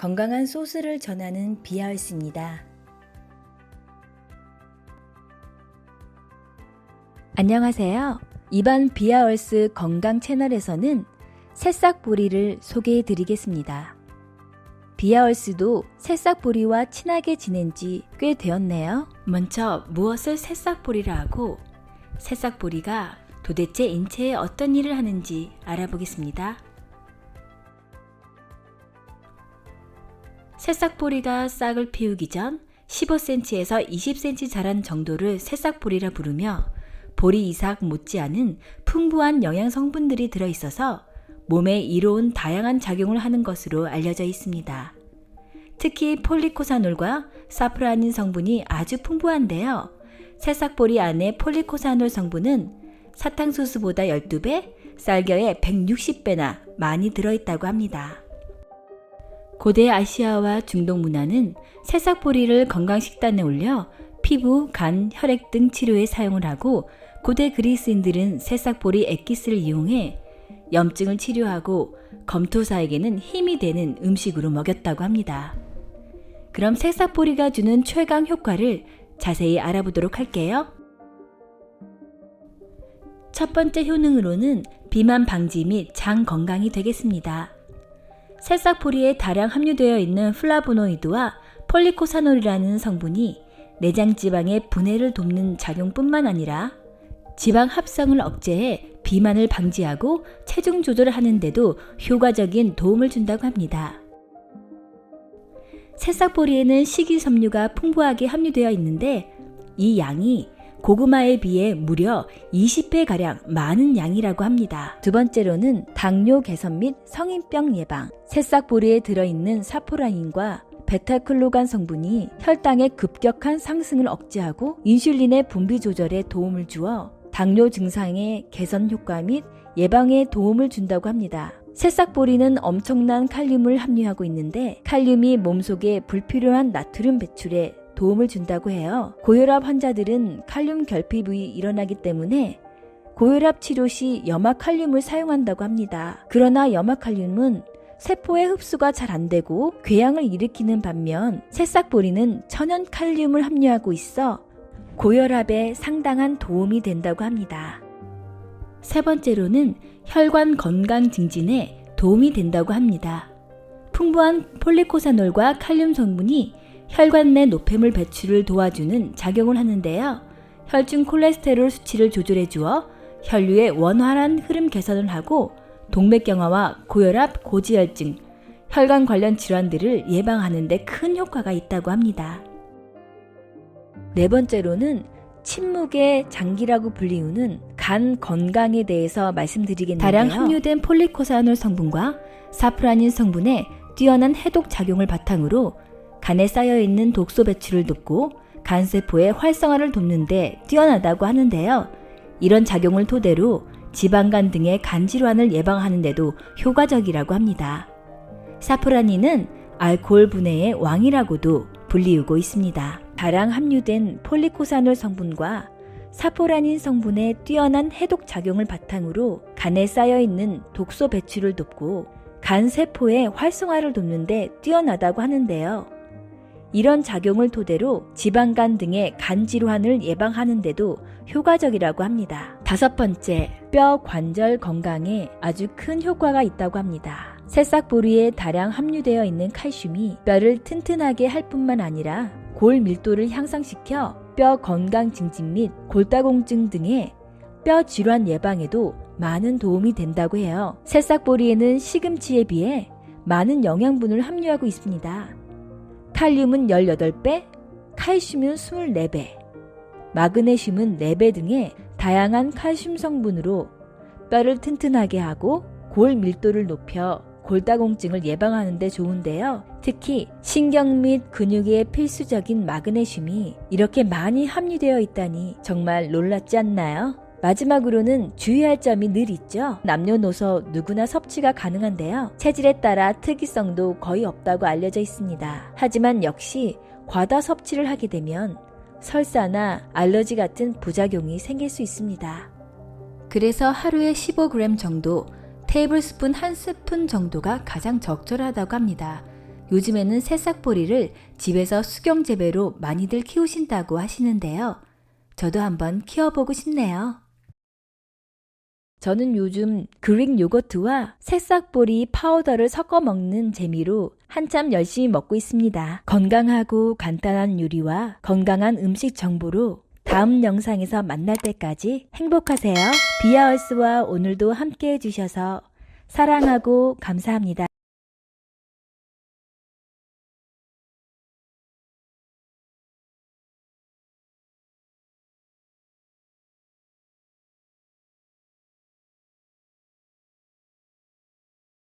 건강한 소스를 전하는 비하얼스입니다. 안녕하세요. 이번 비하얼스 건강 채널에서는 새싹보리를 소개해 드리겠습니다. 비하얼스도 새싹보리와 친하게 지낸 지 꽤 되었네요. 먼저 무엇을 새싹보리라 하고 새싹보리가 도대체 인체에 어떤 일을 하는지 알아보겠습니다. 새싹보리가 싹을 피우기 전 15cm에서 20cm 자란 정도를 새싹보리라 부르며 보리 이삭 못지않은 풍부한 영양 성분들이 들어있어서 몸에 이로운 다양한 작용을 하는 것으로 알려져 있습니다. 특히 폴리코사놀과 사프라닌 성분이 아주 풍부한데요. 새싹보리 안의 폴리코사놀 성분은 사탕수수보다 12배, 쌀겨의 160배나 많이 들어있다고 합니다. 고대 아시아와 중동 문화는 새싹보리를 건강식단에 올려 피부, 간, 혈액 등 치료에 사용을 하고 고대 그리스인들은 새싹보리 액기스를 이용해 염증을 치료하고 검토사에게는 힘이 되는 음식으로 먹였다고 합니다. 그럼 새싹보리가 주는 최강 효과를 자세히 알아보도록 할게요. 첫 번째 효능으로는 비만 방지 및 장 건강이 되겠습니다. 새싹보리에 다량 함유되어 있는 플라보노이드와 폴리코사놀이라는 성분이 내장 지방의 분해를 돕는 작용뿐만 아니라 지방 합성을 억제해 비만을 방지하고 체중 조절을 하는데도 효과적인 도움을 준다고 합니다. 새싹보리에는 식이섬유가 풍부하게 함유되어 있는데 이 양이 고구마에 비해 무려 20배가량 많은 양이라고 합니다. 두 번째로는 당뇨 개선 및 성인병 예방. 새싹보리에 들어있는 사포라닌과 베타글루간 성분이 혈당의 급격한 상승을 억제하고 인슐린의 분비 조절에 도움을 주어 당뇨 증상의 개선 효과 및 예방에 도움을 준다고 합니다. 새싹보리는 엄청난 칼륨을 함유하고 있는데 칼륨이 몸속에 불필요한 나트륨 배출에 도움을 준다고 해요. 고혈압 환자들은 칼륨 결핍이 일어나기 때문에 고혈압 치료 시 염화칼륨을 사용한다고 합니다. 그러나 염화칼륨은 세포의 흡수가 잘 안되고 궤양을 일으키는 반면 새싹보리는 천연칼륨을 함유하고 있어 고혈압에 상당한 도움이 된다고 합니다. 세 번째로는 혈관 건강 증진에 도움이 된다고 합니다. 풍부한 폴리코사놀과 칼륨 성분이 혈관 내 노폐물 배출을 도와주는 작용을 하는데요. 혈중 콜레스테롤 수치를 조절해 주어 혈류의 원활한 흐름 개선을 하고 동맥경화와 고혈압, 고지혈증, 혈관 관련 질환들을 예방하는 데 큰 효과가 있다고 합니다. 네 번째로는 침묵의 장기라고 불리우는 간 건강에 대해서 말씀드리겠는데요. 다량 함유된 폴리코사놀 성분과 사프라닌 성분의 뛰어난 해독 작용을 바탕으로 간에 쌓여있는 독소 배출을 돕고 간세포의 활성화를 돕는 데 뛰어나다고 하는데요. 이런 작용을 토대로 지방간 등의 간질환을 예방하는 데도 효과적이라고 합니다. 사프라닌은 알코올 분해의 왕이라고도 불리우고 있습니다. 다량 함유된 폴리코사놀 성분과 사포라닌 성분의 뛰어난 해독 작용을 바탕으로 간에 쌓여있는 독소 배출을 돕고 간세포의 활성화를 돕는 데 뛰어나다고 하는데요. 이런 작용을 토대로 지방간 등의 간질환을 예방하는 데도 효과적이라고 합니다. 다섯 번째, 뼈 관절 건강에 아주 큰 효과가 있다고 합니다. 새싹보리에 다량 함유되어 있는 칼슘이 뼈를 튼튼하게 할 뿐만 아니라 골 밀도를 향상시켜 뼈 건강 증진 및 골다공증 등의 뼈 질환 예방에도 많은 도움이 된다고 해요. 새싹보리에는 시금치에 비해 많은 영양분을 함유하고 있습니다. 칼륨은 18배, 칼슘은 24배, 마그네슘은 4배 등의 다양한 칼슘 성분으로 뼈를 튼튼하게 하고 골 밀도를 높여 골다공증을 예방하는 데 좋은데요. 특히 신경 및 근육에 필수적인 마그네슘이 이렇게 많이 함유되어 있다니 정말 놀랍지 않나요? 마지막으로는 주의할 점이 늘 있죠. 남녀노소 누구나 섭취가 가능한데요. 체질에 따라 특이성도 거의 없다고 알려져 있습니다. 하지만 역시 과다 섭취를 하게 되면 설사나 알러지 같은 부작용이 생길 수 있습니다. 그래서 하루에 15g 정도, 테이블스푼 1스푼 정도가 가장 적절하다고 합니다. 요즘에는 새싹보리를 집에서 수경 재배로 많이들 키우신다고 하시는데요. 저도 한번 키워보고 싶네요. 저는 요즘 그릭 요거트와 새싹보리 파우더를 섞어 먹는 재미로 한참 열심히 먹고 있습니다. 건강하고 간단한 요리와 건강한 음식 정보로 다음 영상에서 만날 때까지 행복하세요. 비아얼스와 오늘도 함께 해주셔서 사랑하고 감사합니다.